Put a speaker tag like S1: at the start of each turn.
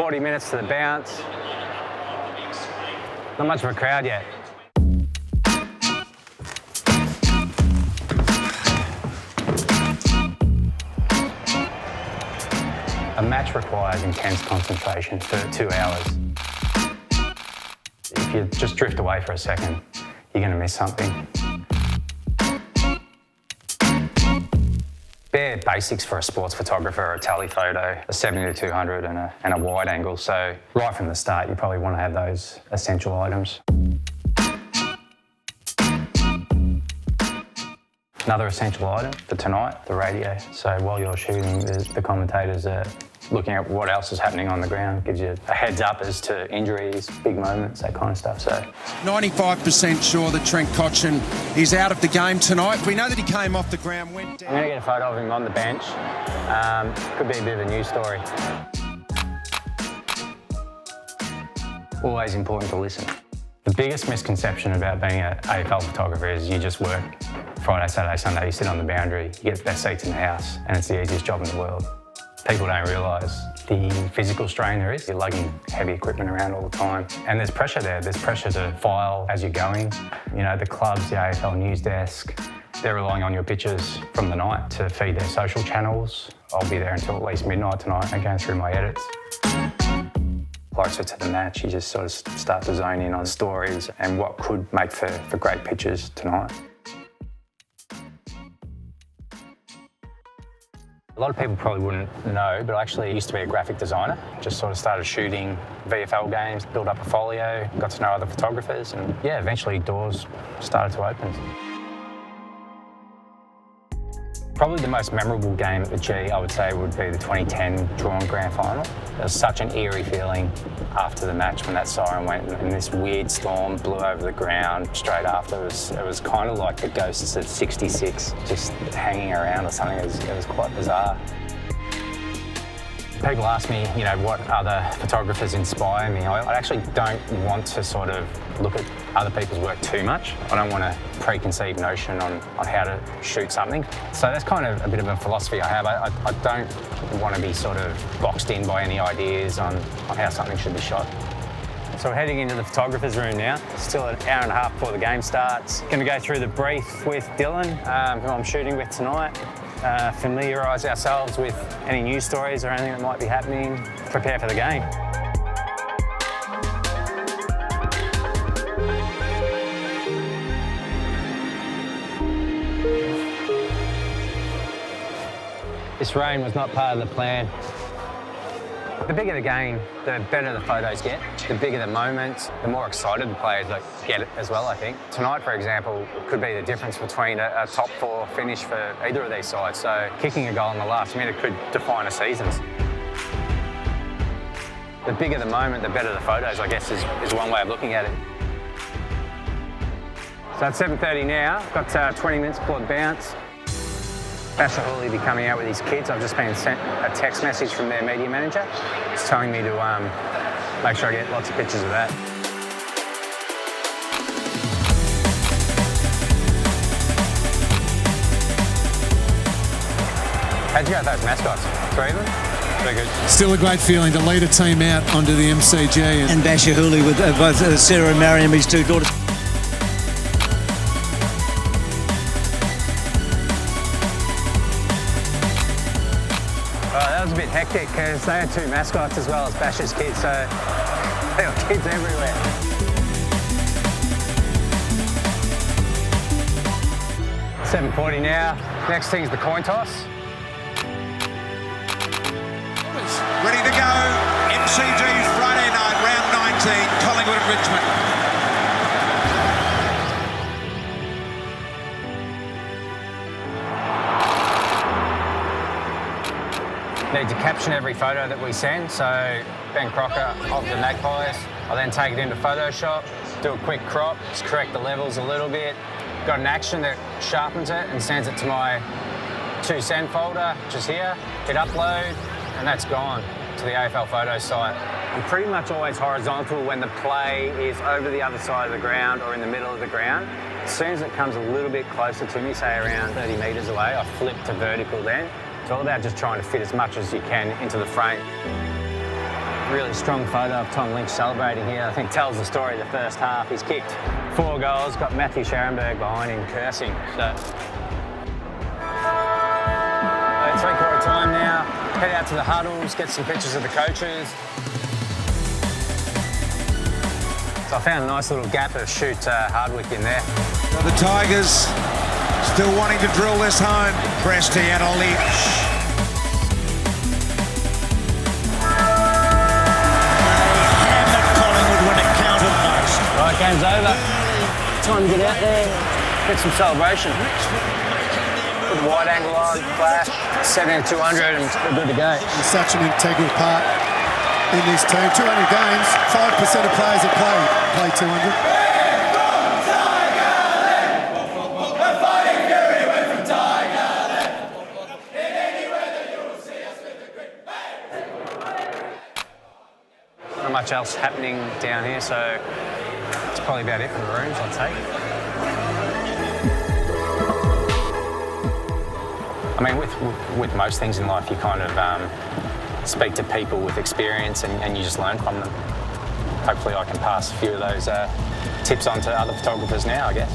S1: 40 minutes to the bounce. Not much of a crowd yet. A match requires intense concentration for 2 hours. If you just drift away for a second, you're going to miss something. Bare basics for a sports photographer are a tally photo, a 70-200 and a wide angle. So right from the start, you probably want to have those essential items. Another essential item for tonight, the radio. So while you're shooting, the commentators are looking at what else is happening on the ground. Gives you a heads up as to injuries, big moments, that kind of stuff. So
S2: 95% sure that Trent Cotchin is out of the game tonight. We know that he came off the ground, went down.
S1: I'm going to get a photo of him on the bench. Could be a bit of a news story. Always important to listen. The biggest misconception about being an AFL photographer is you just work Friday, Saturday, Sunday, you sit on the boundary, you get the best seats in the house, and it's the easiest job in the world. People don't realise the physical strain there is. You're lugging heavy equipment around all the time. And there's pressure there. There's pressure to file as you're going. You know, the clubs, the AFL news desk, they're relying on your pictures from the night to feed their social channels. I'll be there until at least midnight tonight and going through my edits. Closer to the match, you just sort of start to zone in on stories and what could make for great pictures tonight. A lot of people probably wouldn't know, but I actually used to be a graphic designer. Just sort of started shooting VFL games, built up a folio, got to know other photographers, and yeah, eventually doors started to open. Probably the most memorable game at the G, I would say, would be the 2010 drawn grand final. There was such an eerie feeling after the match when that siren went and this weird storm blew over the ground straight after. It was kind of like the ghosts of '66 just hanging around or something. It was quite bizarre. People ask me, you know, what other photographers inspire me. I actually don't want to sort of look at other people's work too much. I don't want a preconceived notion on how to shoot something. So that's kind of a bit of a philosophy I have. I don't want to be sort of boxed in by any ideas on how something should be shot. So we're heading into the photographer's room now. Still an hour and a half before the game starts. Going to go through the brief with Dylan, who I'm shooting with tonight. Familiarise ourselves with any news stories or anything that might be happening. Prepare for the game. This rain was not part of the plan. The bigger the game, the better the photos get. The bigger the moments, the more excited the players get it as well, I think. Tonight, for example, could be the difference between a top 4 finish for either of these sides. So kicking a goal in the last minute could define a season. The bigger the moment, the better the photos, I guess, is one way of looking at it. So it's 7:30 now. Got 20 minutes before the bounce. Master Michael will be coming out with his kids. I've just been sent a text message from their media manager. It's telling me to make sure I get lots of pictures of that. How'd you go with those mascots? 3 of them? Very good.
S2: Still a great feeling to lead a team out onto the MCG.
S3: And Basher Hooley with both Sarah and Mariam, his 2 daughters.
S1: That was a bit hectic because they had 2 mascots as well as Basher's kids, so there were kids everywhere. $7:40 now. Next thing's the coin toss.
S4: Ready to go. MCG's Friday night, round 19, Collingwood and Richmond.
S1: Need to caption every photo that we send, so Ben Crocker of the Magpies. I'll then take it into Photoshop, do a quick crop, just correct the levels a little bit. Got an action that sharpens it and sends it to my to send folder, just here, hit upload, and that's gone to the AFL photo site. I'm pretty much always horizontal when the play is over the other side of the ground or in the middle of the ground. As soon as it comes a little bit closer to me, say around 30 metres away, I flip to vertical then. It's all about just trying to fit as much as you can into the frame. Really strong photo of Tom Lynch celebrating here. I think tells the story of the first half. He's kicked 4 goals, got Matthew Scharenberg behind him cursing. So, three-quarter time now. Head out to the huddles, get some pictures of the coaches. So I found a nice little gap of shoot Hardwick in there.
S4: So the Tigers still wanting to drill this home. Cristiano Lynch.
S1: Right, game's over. Time to get out there, get some celebration. Put the wide angle on, flash, 70 to 200 and we're good to go.
S5: He's such an integral part in this team. 200 games, 5% of players that play 200.
S1: Not much else happening down here, so it's probably about it for the rooms, I'd say. I mean, with most things in life, you kind of speak to people with experience and you just learn from them. Hopefully I can pass a few of those tips on to other photographers now, I guess.